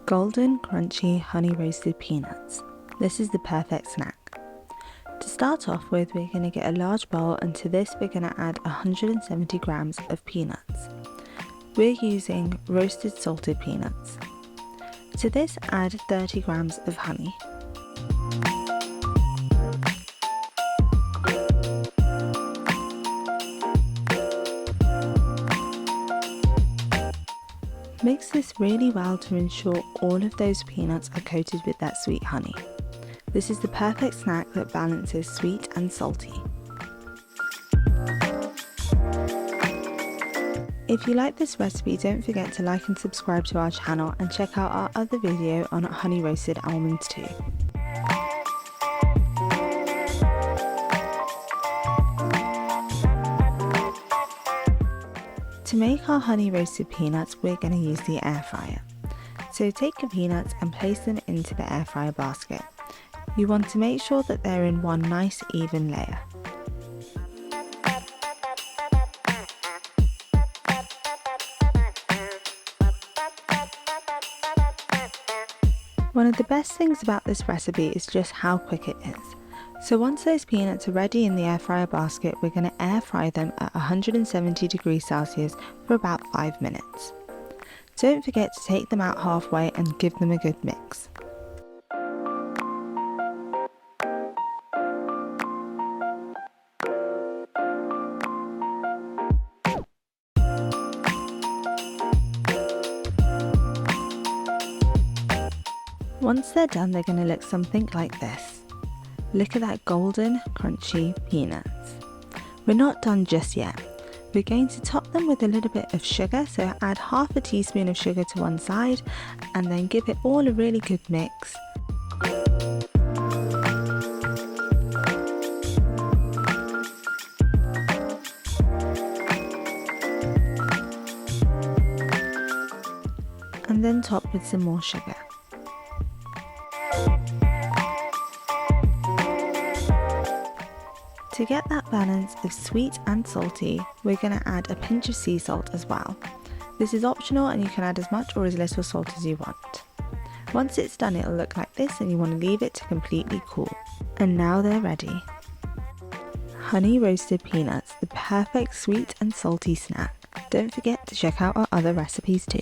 Golden, crunchy, honey roasted peanuts. This is the perfect snack. To start off with, we're going to get a large bowl, and to this we're going to add 170 grams of peanuts. We're using roasted salted peanuts. To this, add 30 grams of honey. Mix this really well to ensure all of those peanuts are coated with that sweet honey. This is the perfect snack that balances sweet and salty. If you like this recipe, don't forget to like and subscribe to our channel and check out our other video on honey roasted almonds too. To make our honey roasted peanuts, we're going to use the air fryer. So take your peanuts and place them into the air fryer basket. You want to make sure that they're in one nice even layer. One of the best things about this recipe is just how quick it is. So once those peanuts are ready in the air fryer basket, we're going to air fry them at 170 degrees Celsius for about 5 minutes. Don't forget to take them out halfway and give them a good mix. Once they're done, they're going to look something like this. Look at that golden, crunchy peanuts. We're not done just yet. We're going to top them with a little bit of sugar, so add half a teaspoon of sugar to one side and then give it all a really good mix. And then top with some more sugar. To get that balance of sweet and salty, we're going to add a pinch of sea salt as well. This is optional and you can add as much or as little salt as you want. Once it's done, it'll look like this and you want to leave it to completely cool. And now they're ready. Honey roasted peanuts, the perfect sweet and salty snack. Don't forget to check out our other recipes too.